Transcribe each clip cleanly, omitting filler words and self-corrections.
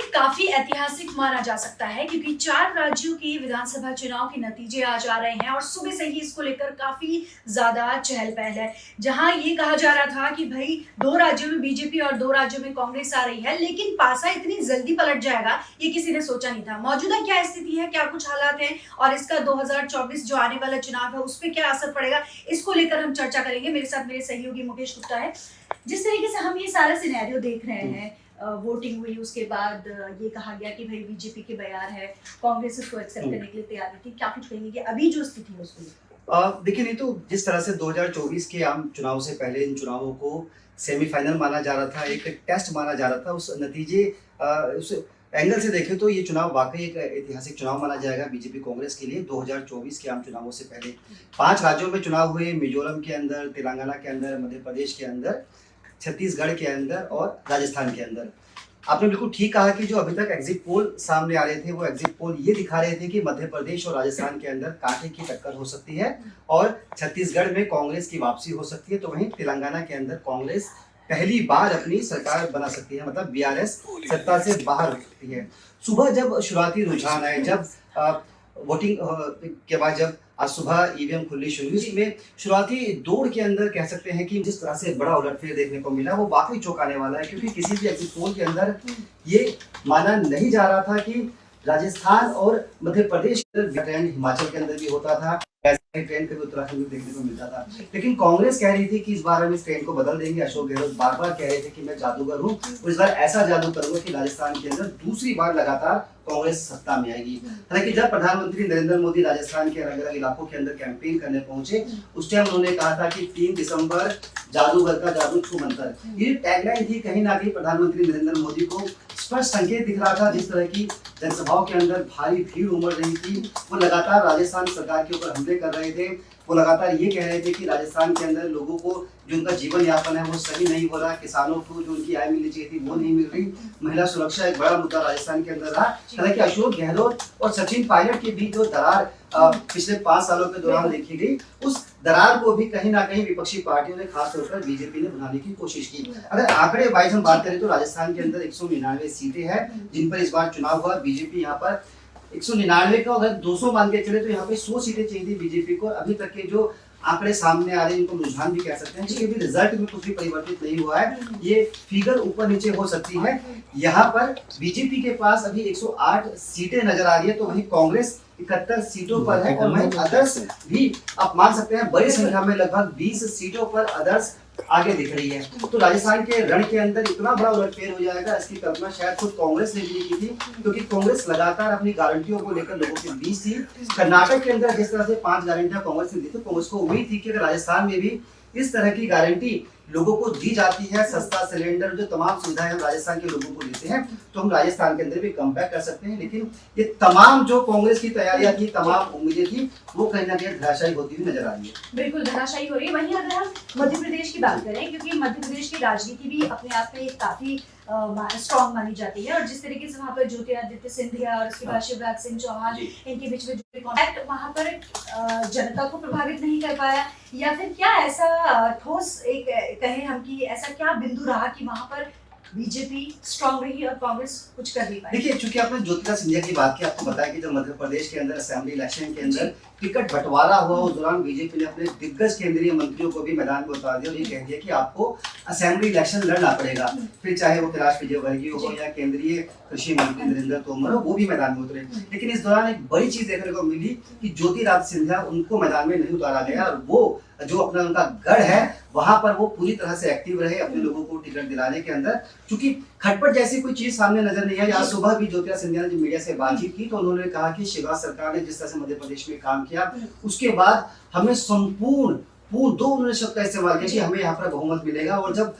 काफी ऐतिहासिक माना जा सकता है क्योंकि 4 राज्यों के विधानसभा चुनाव के नतीजे आ जा रहे हैं और सुबह से ही इसको लेकर काफी ज्यादा चहल-पहल है। जहां ये कहा जा रहा था कि भाई 2 राज्यों में बीजेपी और 2 राज्यों में कांग्रेस आ रही है, लेकिन पासा इतनी जल्दी पलट जाएगा, ये किसी ने सोचा नहीं था। मौजूदा क्या स्थिति है, क्या कुछ हालात हैं और इसका 2024 जो आने वाला चुनाव है, उस पे क्या असर पड़ेगा, इसको लेकर हम चर्चा करेंगे। मेरे साथ मेरे सहयोगी मुकेश गुप्ता है। जिस तरीके से हम ये सारा सिनेरियो देख रहे हैं, वोटिंग हुई, उसके बाद ये कहा गया कि भाई बीजेपी के बयार है, कांग्रेस इसको एक्सेप्ट करने के लिए तैयार नहीं थी। क्या कुछ कहेंगे कि अभी जो स्थिति है उसको? देखिए, नहीं तो जिस तरह से 2024 के आम चुनाव से पहले इन चुनावों को सेमीफाइनल माना जा रहा था, एक टेस्ट माना जा रहा था, उस नतीजे उस एंगल से देखें तो ये चुनाव वाकई एक ऐतिहासिक चुनाव माना जाएगा बीजेपी कांग्रेस के लिए। 2024 के आम चुनावों से पहले 5 राज्यों में चुनाव हुए, मिजोरम के अंदर, तेलंगाना के अंदर, मध्य प्रदेश के अंदर, छत्तीसगढ़ के अंदर और राजस्थान के अंदर। आपने बिल्कुल ठीक कहा कि जो अभी तक एग्जिट पोल सामने आ रहे थे, वो एग्जिट पोल ये दिखा रहे थे कि मध्य प्रदेश और राजस्थान के अंदर कांटे की टक्कर हो सकती है और छत्तीसगढ़ में कांग्रेस की वापसी हो सकती है, तो वहीं तेलंगाना के अंदर कांग्रेस पहली बार अपनी सरकार बना सकती है, मतलब बीआरएस सत्ता से बाहर हो सकती है। सुबह जब शुरुआती रुझान आए, जब वोटिंग के बाद जब आज सुबह ईवीएम खुलनी शुरू हुई, इसमें शुरुआती दौड़ के अंदर कह सकते हैं कि जिस तरह से बड़ा उलटफेर देखने को मिला वो वाकई चौंकाने वाला है, क्योंकि किसी भी एग्जिट पोल के अंदर ये माना नहीं जा रहा था कि राजस्थान और मध्य प्रदेश ट्रेंड हिमाचल के अंदर भी होता था, ऐसा ट्रेंड कभी उत्तराखंड में देखने को मिलता था। लेकिन कांग्रेस कह रही थी कि इस बार हम इस ट्रेंड को बदल देंगे। अशोक गहलोत बार बार कह रहे थे कि मैं जादूगर हूँ और इस बार ऐसा जादू करूंगा कि राजस्थान के अंदर दूसरी बार लगातार कांग्रेस सत्ता में आएगी। हालांकि जब प्रधानमंत्री नरेंद्र मोदी राजस्थान के अलग अलग इलाकों के अंदर कैंपेन करने पहुंचे, उस टाइम उन्होंने कहा था कि 3 दिसंबर जादूगर का जादू छू मंतर, ये टैगलाइन थी। कहीं ना कहीं प्रधानमंत्री नरेंद्र मोदी को स्पष्ट संकेत दिख रहा था। जिस तरह की जनसभाओं के अंदर भारी भीड़ उमड़ रही थी, वो लगातार राजस्थान सरकार के ऊपर हमले कर रहे थे, वो लगातार ये कह रहे थे कि राजस्थान के अंदर लोगों को जो उनका जीवन यापन है वो सही नहीं हो रहा, किसानों को जो उनकी आय मिलनी चाहिए थी वो नहीं मिल रही, महिला सुरक्षा एक बड़ा मुद्दा राजस्थान के अंदर रहा। हालांकि अशोक गहलोत और सचिन पायलट के बीच जो दरार पिछले 5 सालों के दौरान देखी गई, उस दरार को भी कहीं ना कहीं विपक्षी पार्टियों ने, खासतौर पर बीजेपी ने बनाने की कोशिश की। अगर आंकड़े वाइज हम बात करें तो राजस्थान के अंदर 199 सीटें हैं जिन पर इस बार चुनाव हुआ। बीजेपी यहाँ पर 199 का अगर 200 मान के चले तो यहाँ पे 100 सीटें चाहिए थी बीजेपी को। अभी तक के जो आंकड़े सामने आ रहे हैं, इनको रुझान भी कह सकते हैं, क्योंकि अभी रिजल्ट में कुछ भी परिवर्तित नहीं हुआ है, ये फिगर ऊपर नीचे हो सकती है। यहाँ पर बीजेपी के पास अभी 108 सीटें नजर आ रही है, तो वहीं कांग्रेस 71 सीटों पर है और वहीं अदर्स भी आप मान सकते हैं बड़ी संख्या में, लगभग 20 सीटों पर अदर्स आगे दिख रही है। तो राजस्थान के रण के अंदर इतना बड़ा उलटफेर हो जाएगा, इसकी कल्पना शायद खुद कांग्रेस ने भी नहीं की थी, क्योंकि कांग्रेस लगातार अपनी गारंटियों को लेकर लोगों के बीच थी। कर्नाटक के अंदर जिस तरह से 5 गारंटियां कांग्रेस ने दी थी, कांग्रेस को उम्मीद थी कि अगर राजस्थान में भी इस तरह की गारंटी लोगों को दी जाती है, सस्ता सिलेंडर, जो तमाम सुविधाएं हम राजस्थान के लोगों को देते हैं, तो हम राजस्थान के अंदर भी कमबैक कर सकते हैं। लेकिन ये तमाम जो कांग्रेस की तैयारियां थी, तमाम उम्मीदें थी, वो कहीं ना कहीं धराशायी होती हुई नजर आ रही है। बिल्कुल धराशायी हो रही है। वहीं अगर हम मध्य प्रदेश की बात करें, क्योंकि मध्य प्रदेश की राजनीति भी अपने आप में काफी स्ट्रॉन्ग मानी जाती है और जिस तरीके से वहाँ पर ज्योतिरादित्य सिंधिया और उसके बाद शिवराज सिंह चौहान, इनके बीच में जो कॉन्टैक्ट वहाँ पर जनता को प्रभावित नहीं कर पाया, या फिर क्या ऐसा ठोस एक कहें हम कि ऐसा क्या बिंदु रहा कि वहाँ पर बीजेपी स्ट्रॉन्ग रही और कांग्रेस कुछ कर नहीं पाई? देखिए, चूंकि आपने ज्योतिरादित्य सिंधिया की बात की, आपको बताया कि जब मध्य प्रदेश के अंदर असेंबली इलेक्शन के अंदर टिकट बंटवारा हुआ, उस दौरान बीजेपी ने अपने दिग्गज केंद्रीय मंत्रियों को भी मैदान में उतार दिया और ये कह दिया कि आपको असेंबली इलेक्शन लड़ना पड़ेगा, फिर चाहे वो कैलाश विजयवर्गीय हो या केंद्रीय कृषि मंत्री नरेंद्र तोमर हो, वो भी मैदान में उतरे। लेकिन इस दौरान एक बड़ी चीज देखने को मिली कि ज्योतिरादित्य सिंधिया, उनको मैदान में नहीं उतारा गया और वो जो अपना उनका गढ़ है वहां पर वो पूरी तरह से एक्टिव रहे अपने लोगों को टिकट दिलाने के अंदर। क्योंकि खटपट जैसी कोई चीज सामने नजर नहीं आई। आज सुबह भी ज्योतिरादित्य सिंधिया ने जो मीडिया से बातचीत की, तो उन्होंने कहा कि शिवराज सरकार ने जिस तरह से मध्य प्रदेश में काम किया, उसके बाद हमें संपूर्ण 2 उन्होंने शब्द का इस्तेमाल किया कि हमें यहाँ पर बहुमत मिलेगा। और जब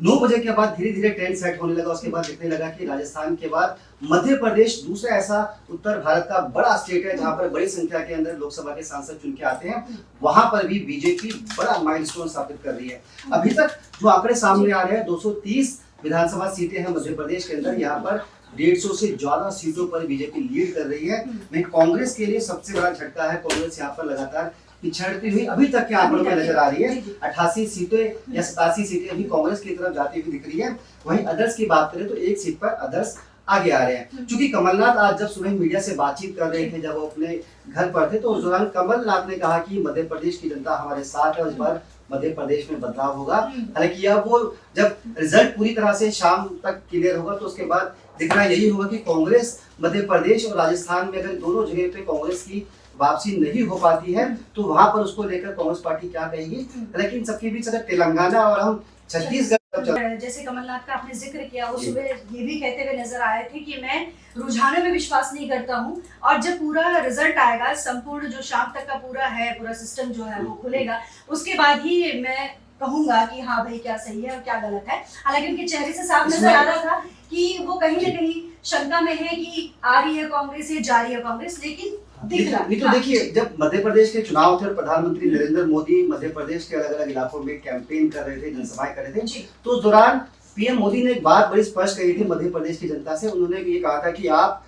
9 बजे के बाद धीरे धीरे ट्रेंड सेट होने लगा, उसके बाद दिखने लगा कि राजस्थान के बाद मध्य प्रदेश दूसरा ऐसा उत्तर भारत का बड़ा स्टेट है जहां पर बड़ी संख्या के अंदर लोकसभा के सांसद चुन के आते हैं, वहां पर भी बीजेपी बड़ा माइलस्टोन स्थापित कर रही है। अभी तक जो आंकड़े सामने आ रहे हैं, 230 विधानसभा सीटें हैं मध्य प्रदेश के अंदर, यहाँ पर 150 से ज्यादा सीटों पर बीजेपी लीड कर रही है। वहीं कांग्रेस के लिए सबसे बड़ा झटका है, कांग्रेस यहाँ पर लगातार पिछड़ती हुई अभी तक के आंकड़ों में नजर आ रही है। 88 सीटें या 87 सीटें अभी कांग्रेस की तरफ जाती हुई दिख रही है। वहीं अदर्स की बात करें तो 1 सीट पर अदर्स आगे आ रहे हैं। क्योंकि कमलनाथ आज जब सुबह मीडिया से बातचीत कर रहे थे, जब वो अपने घर पर थे, तो उस दौरान कमलनाथ ने कहा कि मध्य प्रदेश की जनता हमारे साथ है, इस बार मध्य प्रदेश में बदलाव होगा। हालांकि अब वो जब रिजल्ट पूरी तरह से शाम तक क्लियर होगा तो उसके बाद दिखना यही होगा कि कांग्रेस मध्य प्रदेश और राजस्थान में अगर दोनों जगह पे कांग्रेस की वापसी नहीं हो पाती है तो वहां पर उसको लेकर कांग्रेस पार्टी क्या कहेगी। लेकिन सबके बीच अगर तेलंगाना और हम छत्तीसगढ़, जैसे कमलनाथ का आपने जिक्र किया, वो सुबह ये भी कहते हुए नजर आए थे कि मैं रुझानों में विश्वास नहीं करता हूँ, और जब पूरा रिजल्ट आएगा, संपूर्ण जो शाम तक का पूरा सिस्टम जो है वो खुलेगा, उसके बाद ही मैं कहूंगा कि हाँ भाई क्या सही है और क्या गलत है। हालांकि उनके चेहरे से साफ नजर आ रहा था कि वो कहीं ना कहीं शंका में है कि आ रही है कांग्रेस या जा रही है कांग्रेस, लेकिन दिख रहा नहीं तो देखिए, जब मध्य प्रदेश के चुनाव थे और प्रधानमंत्री नरेंद्र मोदी मध्य प्रदेश के अलग अलग इलाकों में कैंपेन कर रहे थे, जनसभाएं कर रहे थे, तो उस दौरान पीएम मोदी ने एक बात बड़ी स्पष्ट कही थी मध्य प्रदेश की जनता से। उन्होंने ये कहा था कि आप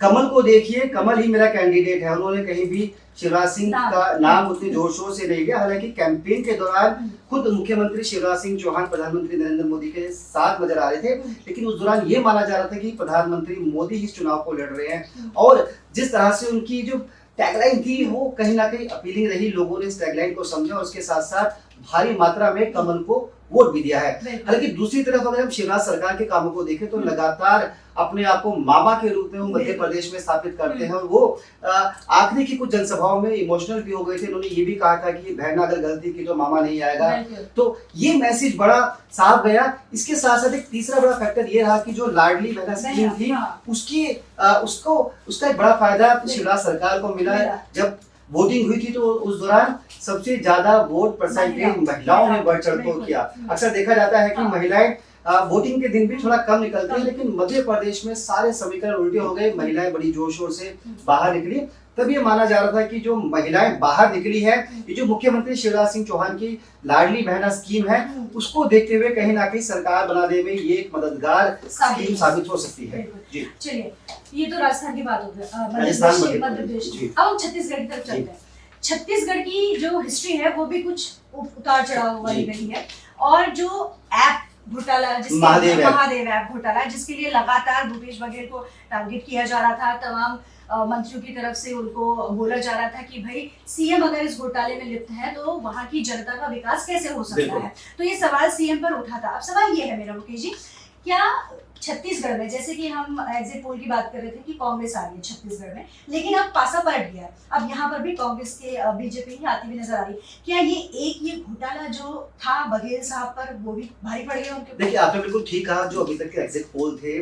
कमल को देखिए, कमल ही मेरा कैंडिडेट है। उन्होंने कहीं भी शिवराज सिंह का नाम उतने जोर शोर से नहीं लिया। हालांकि कैंपेन के दौरान खुद मुख्यमंत्री शिवराज सिंह चौहान प्रधानमंत्री नरेंद्र मोदी के साथ नजर आ रहे थे, लेकिन उस दौरान ये माना जा रहा था कि प्रधानमंत्री मोदी ही इस चुनाव को लड़ रहे हैं। और जिस तरह से उनकी जो टैगलाइन थी वो कहीं ना कहीं अपीलिंग रही, लोगों ने इस टैगलाइन को समझा और उसके साथ साथ भारी मात्रा में कमल को वोट भी दिया है। हालांकि दूसरी तरफ अगर हम शिवराज सरकार के कामों को देखें तो लगातार अपने आप को मामा के रूप में वो मध्य प्रदेश में स्थापित करते हैं, और वो आखिरी की कुछ जनसभाओं में इमोशनल भी हो गए थे। उन्होंने ये भी कहा था कि बहन अगर गलती की तो मामा नहीं आएगा, तो ये मैसेज बड़ा साफ गया। इसके साथ साथ एक तीसरा बड़ा फैक्टर ये रहा कि जो लाडली बहना स्कीम थी उसका एक बड़ा फायदा शिवराज सरकार को मिला। जब वोटिंग हुई थी तो उस दौरान सबसे ज्यादा वोट परसेंटेज महिलाओं ने बढ़ चढ़ कर किया। अक्सर देखा जाता है कि महिलाएं वोटिंग के दिन भी थोड़ा कम निकलती है, लेकिन मध्य प्रदेश में सारे समीकरण उल्टे हो गए, महिलाएं बड़ी जोर शोर से बाहर निकली। तब ये माना जा रहा था कि जो महिलाएं बाहर निकली है, ये जो मुख्यमंत्री शिवराज सिंह चौहान की लाडली बहना स्कीम है, उसको देखते हुए कहीं ना कहीं सरकार बनाने में ये एक मददगार स्कीम साबित हो सकती है। जी चलिए, ये तो राजस्थान की बात हो गई, मध्य प्रदेश। अब हम छत्तीसगढ़ की तरफ चलते हैं। छत्तीसगढ़ की जो हिस्ट्री है वो भी कुछ उतार चढ़ाव वाली रही है, और जो ऐप घोटाला, महादेव ऐप घोटाला, जिसके लिए लगातार भूपेश बघेल को टारगेट किया जा रहा था, तमाम मंत्रियों की तरफ से उनको बोला जा रहा था कि भाई सीएम अगर इस घोटाले में लिप्त है तो वहां की जनता का विकास कैसे हो सकता है। तो ये सवाल सीएम पर उठा था। अब सवाल ये है मेरा मुकेश जी, क्या छत्तीसगढ़ में, जैसे कि हम एग्जिट पोल की बात कर रहे थे कि कांग्रेस आ रही है छत्तीसगढ़ में, लेकिन अब पासा पलट गया है, अब यहाँ पर भी कांग्रेस के बीजेपी ही आती हुई नजर आ रही है। क्या ये घोटाला जो था बघेल साहब पर वो भी भारी पड़ गया उनके? देखिए, आपने बिल्कुल ठीक कहा। जो अभी तक के एग्जिट पोल थे,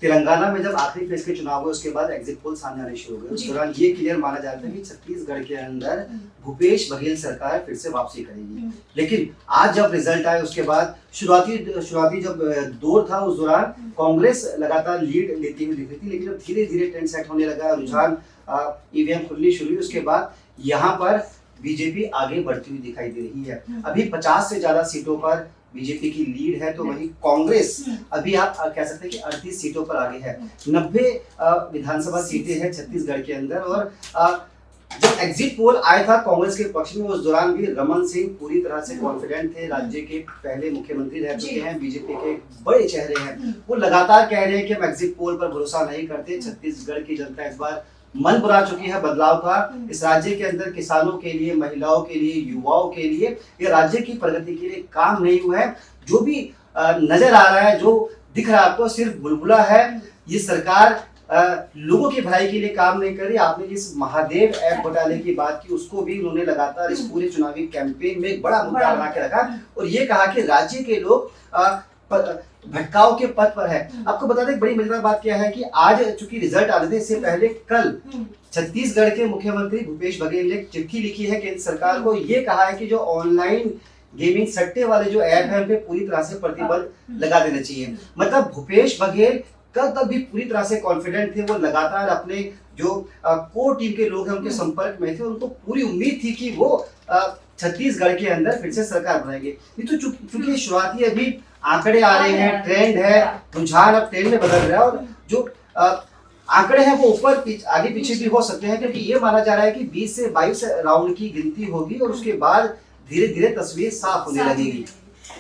तेलंगाना में जब आखिरी फेज के चुनाव हुए उसके बाद एग्जिट पोल सामने आने शुरू हो गए। उस दौरान ये क्लियर माना जा रहा था कि छत्तीसगढ़ के अंदर भूपेश बघेल सरकार फिर से वापसी करेगी। लेकिन आज जब रिजल्ट आए उसके बाद शुरुआती जब दौर था, उस दौरान कांग्रेस लगातार लीड लेती हुई दिख रही थी, लेकिन अब धीरे धीरे ट्रेंड सेट होने लगा, रुझान ईवीएम खुलनी शुरू हुई, उसके बाद यहाँ पर बीजेपी आगे बढ़ती हुई दिखाई दे रही है। अभी 50 से ज्यादा सीटों पर बीजेपी की लीड है, तो वही कांग्रेस अभी आप कह सकते हैं कि 38 सीटों पर आगे है। 90 विधानसभा सीटें हैं छत्तीसगढ़ के अंदर। और जब एग्जिट पोल आया था कांग्रेस के पक्ष में, उस दौरान भी रमन सिंह पूरी तरह से कॉन्फिडेंट थे। राज्य के पहले मुख्यमंत्री रह चुके हैं, बीजेपी के बड़े चेहरे हैं, वो लगातार कह रहे हैं कि हम एग्जिट पोल पर भरोसा नहीं करते। छत्तीसगढ़ की जनता इस बार मन बुरा चुकी है, बदलाव था इस राज्य के अंदर किसानों के लिए, महिलाओं के लिए, युवाओं के लिए, ये राज्य की प्रगति के लिए काम नहीं हुआ है। जो भी नजर आ रहा है, जो दिख रहा है आपको, सिर्फ बुलबुला है। ये सरकार लोगों की भलाई के लिए काम नहीं कर रही। आपने जिस महादेव ऐप घोटाले की बात की, उसको भी उन्होंने लगातार इस पूरे चुनावी कैंपेन में एक बड़ा मुद्दा बना के रखा और ये कहा कि राज्य के लोग भटकाव के पथ पर है। आपको बता दें, बड़ी मजेदार बात क्या है कि आज चूंकि रिजल्ट आने थे, इससे पहले कल छत्तीसगढ़ के मुख्यमंत्री भूपेश बघेल ने चिट्ठी लिखी है केंद्र सरकार को। ये कहा है कि जो ऑनलाइन गेमिंग सट्टे वाले जो ऐप है उन पे पूरी तरह से प्रतिबंध लगा देना चाहिए। मतलब भूपेश बघेल कल तक भी पूरी तरह से कॉन्फिडेंट थे, वो लगातार अपने जो कोर टीम के लोग हैं उनके संपर्क में थे, उनको पूरी उम्मीद थी कि वो छत्तीसगढ़ के अंदर फिर से सरकार बनाएंगे। ये तो चूंकि शुरुआती अभी आंकड़े आ रहे हैं, ट्रेंड है, रुझान अब ट्रेंड में बदल रहा है और जो आंकड़े हैं वो ऊपर आगे पीछे भी हो सकते हैं, क्योंकि ये माना जा रहा है कि 20 से 22 राउंड की गिनती होगी और उसके बाद धीरे धीरे तस्वीर साफ होने लगेगी।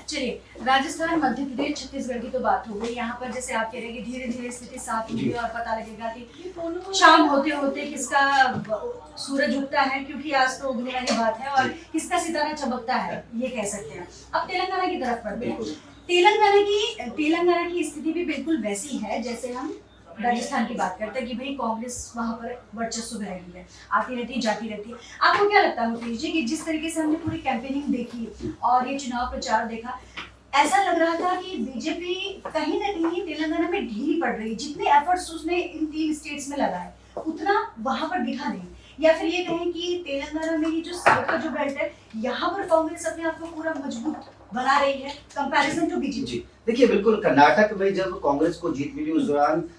चलिए, राजस्थान, मध्य प्रदेश, छत्तीसगढ़ की तो बात हो गई। यहाँ पर जैसे आप कह रहे हैं कि धीरे धीरे स्थिति साफ होगी और पता लगेगा कि शाम होते होते किसका सूरज उगता है, क्योंकि आज तो उगने वाली बात है, और किसका सितारा चमकता है ये कह सकते हैं। अब तेलंगाना की तरफ बढ़ते हैं। तेलंगाना की स्थिति भी बिल्कुल वैसी है जैसे हम राजस्थान की बात करते हैं कि भाई कांग्रेस वहां पर वर्चस्व में रही है, आती रहती है, जाती रहती है। आपको क्या लगता है मुकेश जी कि जिस तरीके से हमने पूरी कैंपेनिंग देखी और ये चुनाव प्रचार देखा, ऐसा लग रहा था कि बीजेपी कहीं ना कहीं तेलंगाना में ढीली पड़ रही है, जितने एफर्ट्स उसने इन 3 स्टेट्स में लगाए उतना वहां पर दिखा नहीं, या फिर ये कहें कि तेलंगाना में ये जो साउथ का जो बेल्ट है यहाँ पर कांग्रेस अपने आप को पूरा मजबूत बना रही है कंपैरिजन टू बीजेपी। जी देखिए, बिल्कुल कर्नाटक में जब कांग्रेस को जीत मिली उस दौरान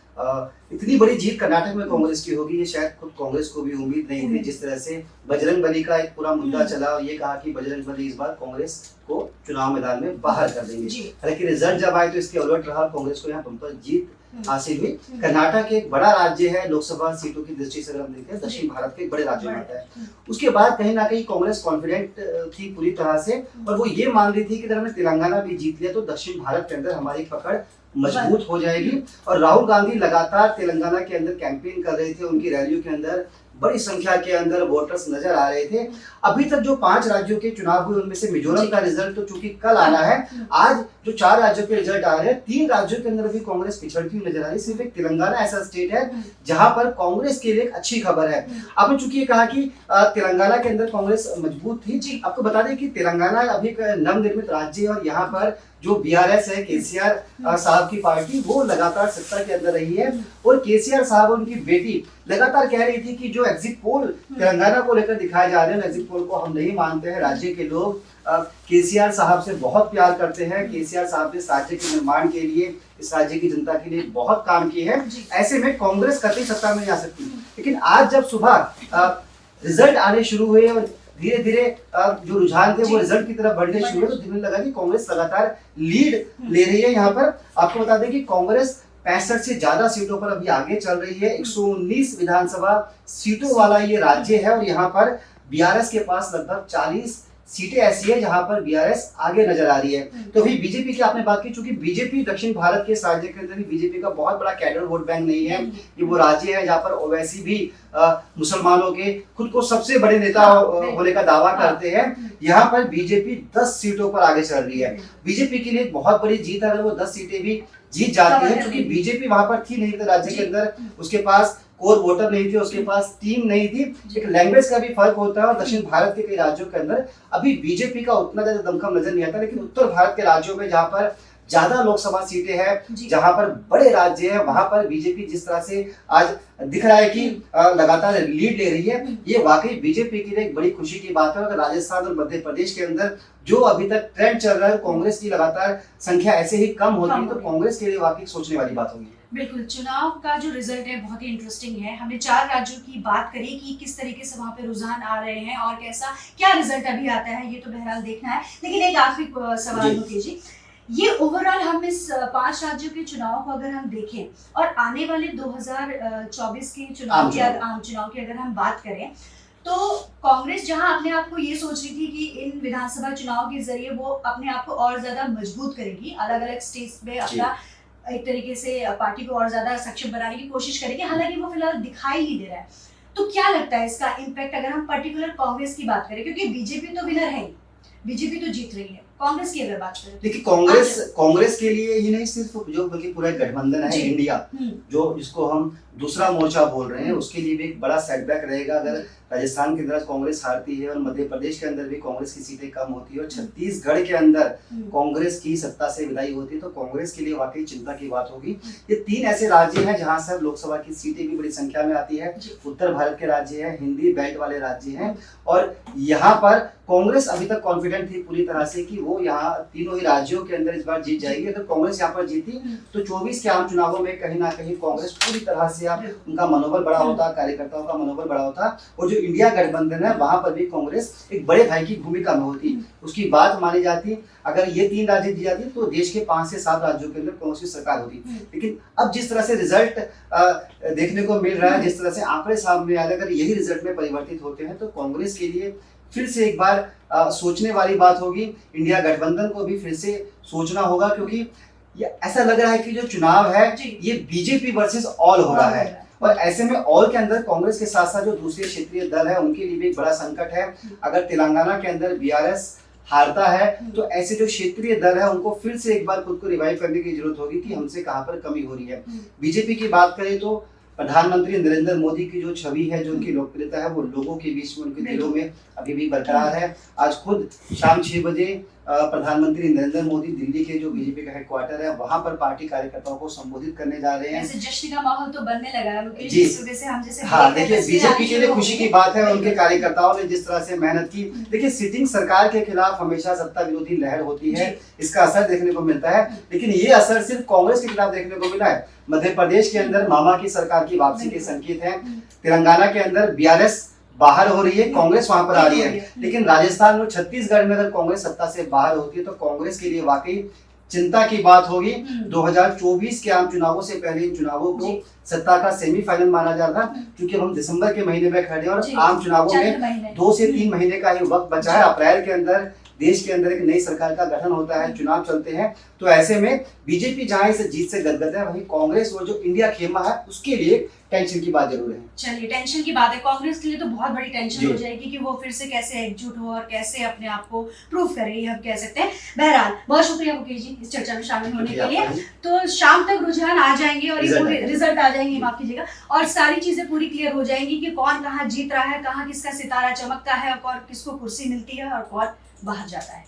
इतनी बड़ी जीत कर्नाटक में कांग्रेस की होगी ये शायद खुद कांग्रेस को भी उम्मीद नहीं थी। जिस तरह से बजरंग बली का एक पूरा मुद्दा चला और ये कहा कि बजरंग बली इस बार कांग्रेस को चुनाव मैदान में बाहर कर देंगे, हालांकि रिजल्ट जब आए तो इसके उलट रहा, कांग्रेस को यहाँ बम्पर जीत हासिल हुई। कर्नाटक एक बड़ा राज्य है, लोकसभा सीटों की दृष्टि से अगर हम देखें दक्षिण भारत के एक बड़े राज्य में आता है। उसके बाद कहीं ना कहीं कांग्रेस कॉन्फिडेंट थी पूरी तरह से, और वो ये मान रही थी कि अगर हमने तेलंगाना भी जीत लिया तो दक्षिण भारत के अंदर हमारी पकड़ मजबूत हो जाएगी। और राहुल गांधी लगातार तेलंगाना के अंदर कैंपेन कर रहे थे, उनकी रैलियों के अंदर बड़ी संख्या के अंदर वोटर्स नजर आ रहे थे। अभी तक जो 5 राज्यों के चुनाव हुए उनमें से मिजोरम का रिजल्ट तो चूंकि कल आना है, आज जो 4 राज्यों के रिजल्ट आ रहे हैं 3 राज्यों के अंदर भी कांग्रेस पिछड़ती हुई नजर आ रही है। सिर्फ एक तेलंगाना ऐसा स्टेट है जहां पर कांग्रेस के लिए एक अच्छी खबर है। आपने चूंकि ये कहा कि तेलंगाना के अंदर कांग्रेस मजबूत थी, आपको बता दें कि तेलंगाना अभी एक नवनिर्मित राज्य है और यहाँ पर जो बीआरएस है, केसीआर साहब की पार्टी, वो लगातार सत्ता के अंदर रही है। और केसीआर साहब और उनकी बेटी लगातार कह रही थी कि जो एग्जिट पोल तेलंगाना को लेकर दिखाए जा रहे हैं, एग्जिट पोल को हम नहीं मानते हैं। राज्य के लोग केसीआर साहब से बहुत प्यार करते हैं। केसीआर साहब ने इस राज्य के निर्माण के लिए, इस राज्य की जनता के लिए बहुत काम किए हैं। ऐसे में कांग्रेस कतई सत्ता में नहीं आ सकती। लेकिन आज जब सुबह रिजल्ट आने शुरू हुए और धीरे धीरे जो रुझान थे वो रिजल्ट की तरफ बढ़ने शुरू हुए, तो दिखने लगा कि कांग्रेस लगातार लीड ले रही है। यहाँ पर आपको बता दें कि कांग्रेस 65 से ज्यादा सीटों पर अभी आगे चल रही है। 119 विधानसभा सीटों वाला ये राज्य है और यहाँ पर बीआरएस के पास लगभग 40 सीटें ऐसी है जहां पर बीआरएस आगे नजर आ रही है। तो अभी बीजेपी की आपने बात की, चूंकि बीजेपी दक्षिण भारत के इस राज्य के अंदर भी बीजेपी का बहुत बड़ा कैडर वोट बैंक नहीं है। ये वो राज्य है जहां पर ओवैसी भी मुसलमानों के खुद को सबसे बड़े नेता होने का दावा करते हैं। यहाँ पर बीजेपी 10 सीटों पर आगे चल रही है। बीजेपी के लिए एक बहुत बड़ी जीत है अगर वो 10 सीटें भी जीत जाती है, क्योंकि बीजेपी वहां पर थी नहीं थे राज्य के अंदर, उसके पास कोर वोटर नहीं थे, उसके पास टीम नहीं थी। एक लैंग्वेज का भी फर्क होता है और दक्षिण भारत के कई राज्यों के अंदर अभी बीजेपी का उतना ज्यादा दमखम नजर नहीं आता। लेकिन उत्तर भारत के राज्यों में जहां पर ज्यादा लोकसभा सीटें हैं, जहां पर बड़े राज्य हैं, वहां पर बीजेपी जिस तरह से आज दिख रहा है कि लगातार लीड ले रही है, ये वाकई बीजेपी के लिए एक बड़ी खुशी की बात है। अगर राजस्थान और मध्य प्रदेश के अंदर जो अभी तक ट्रेंड चल रहा है, कांग्रेस की लगातार संख्या ऐसे ही कम होती है, तो कांग्रेस के लिए वाकई सोचने वाली बात होगी। बिल्कुल, चुनाव का जो रिजल्ट है बहुत ही इंटरेस्टिंग है। हमने 4 राज्यों की बात करी कि किस तरीके से वहां पे रुझान आ रहे हैं और कैसा क्या रिजल्ट अभी आता है, ये तो बहरहाल देखना है। लेकिन एक आखिरी सवाल मुकेश जी, ये ओवरऑल हम इस 5 राज्यों के चुनाव को अगर हम देखें और आने वाले 2024 के चुनाव की आम चुनाव की अगर हम बात करें, तो कांग्रेस जहां अपने आप को ये सोच रही थी कि इन विधानसभा चुनाव के जरिए वो अपने आप को और ज्यादा मजबूत करेगी, अलग अलग स्टेट्स में अपना एक तरीके से पार्टी को और ज्यादा सक्षम बनाने की कोशिश करेगी, हालांकि वो फिलहाल दिखाई नहीं दे रहा है। तो क्या लगता है इसका इम्पैक्ट अगर हम पर्टिकुलर कांग्रेस की बात करें, क्योंकि बीजेपी तो विनर है, बीजेपी तो जीत रही है, कांग्रेस की अगर बात करें, देखिए कांग्रेस के लिए ही नहीं सिर्फ जो बल्कि पूरा गठबंधन है इंडिया, जो जिसको हम दूसरा मोर्चा बोल रहे हैं, उसके लिए भी एक बड़ा सेटबैक रहेगा अगर राजस्थान के अंदर कांग्रेस हारती है और मध्य प्रदेश के अंदर भी कांग्रेस की सीटें कम होती है और छत्तीसगढ़ के अंदर कांग्रेस की सत्ता से विदाई होती है, तो कांग्रेस के लिए वाकई चिंता की बात होगी। ये 3 ऐसे राज्य हैं जहां से लोकसभा की सीटें भी बड़ी संख्या में आती है। उत्तर भारत के राज्य हैं, हिंदी बेल्ट वाले राज्य हैं, और यहाँ पर कांग्रेस अभी तक कॉन्फिडेंट थी पूरी तरह से कि वो यहाँ तीनों ही राज्यों के अंदर इस बार जीत जाएगी। अगर कांग्रेस यहाँ पर जीती तो 24 के आम चुनावों में कहीं ना कहीं कांग्रेस पूरी तरह से उनका मनोबल बड़ा होता, कार्यकर्ताओं का मनोबल बड़ा होता, और जो इंडिया गठबंधन है वहां पर भी कांग्रेस एक बड़े भाई की भूमिका में होती, उसकी बात मानी जाती। अगर ये 3 राज्य दी जाती तो देश के 5 से 7 राज्यों के अंदर कांग्रेस की सरकार होती। लेकिन अब जिस तरह से रिजल्ट देखने को मिल रहा है, जिस तरह से आंकड़े सामने आ रहे हैं, अगर यही रिजल्ट में परिवर्तित होते हैं तो कांग्रेस के लिए फिर से एक बार सोचने वाली बात होगी। इंडिया गठबंधन को भी फिर से सोचना होगा, क्योंकि ये ऐसा लग रहा है कि जो चुनाव है ये बीजेपी वर्सेस ऑल हो रहा है। और ऐसे में ऑल के अंदर कांग्रेस के साथ साथ जो दूसरे क्षेत्रीय दल है उनके लिए भी एक बड़ा संकट है। अगर तेलंगाना के अंदर बीआरएस हारता है तो ऐसे जो क्षेत्रीय दल है उनको फिर से एक बार खुद को रिवाइव करने की जरूरत होगी कि हमसे कहां पर कमी हो रही है। बीजेपी की बात करें तो प्रधानमंत्री नरेंद्र मोदी की जो छवि है, जो उनकी लोकप्रियता है, वो लोगों के बीच में, उनके दिलों में अभी भी बरकरार है। आज खुद शाम 6 बजे प्रधानमंत्री नरेंद्र मोदी दिल्ली के जो बीजेपी का हेडक्वार्टर है वहां पर पार्टी कार्यकर्ताओं को संबोधित करने जा रहे हैं। ऐसे जश्न का माहौल तो बनने लगा है मुकेश, जी। इस वजह से हम जैसे हाँ, देखिए बीजेपी के लिए खुशी की बात है, उनके कार्यकर्ताओं ने जिस तरह से मेहनत की। देखिए सिटिंग सरकार के खिलाफ हमेशा सत्ता विरोधी लहर होती है, इसका असर देखने को मिलता है, लेकिन ये असर सिर्फ कांग्रेस के खिलाफ देखने को मिला है। मध्य प्रदेश के अंदर मामा की सरकार की वापसी के संकेत हैं। तेलंगाना के अंदर बीआरएस बाहर हो रही है, कांग्रेस वहां पर आ रही है। लेकिन राजस्थान और छत्तीसगढ़ में अगर कांग्रेस सत्ता से बाहर होती है तो कांग्रेस के लिए वाकई चिंता की बात होगी। 2024 के आम चुनावों से पहले इन चुनावों को सत्ता का सेमीफाइनल माना जा रहा था, क्योंकि अब हम दिसंबर के महीने में खड़े हैं और आम चुनावों में 2 से 3 महीने का ही वक्त बचा है। अप्रैल के अंदर देश के अंदर एक नई सरकार का गठन होता है, चुनाव चलते हैं। तो ऐसे में बीजेपी जहां इस जीत से गदगद है, वहीं कांग्रेस और जो इंडिया खेमा है उसके लिए टेंशन की बात जरूर है। चलिए, टेंशन की बात है, कांग्रेस के लिए तो बहुत बड़ी टेंशन हो जाएगी कि वो फिर से कैसे एकजुट हो और कैसे अपने आप को प्रूव करे, ये हम कह सकते हैं। बहरहाल बहुत शुक्रिया मुकेश जी इस चर्चा में शामिल होने के लिए। तो शाम तक रुझान आ जाएंगे और रिजल्ट आ जाएंगे, माफ कीजिएगा, और सारी चीजें पूरी क्लियर हो जाएंगी कि कौन कहाँ जीत रहा है, कहाँ किसका सितारा चमकता है और किसको कुर्सी मिलती है और कौन बाहर जाता है।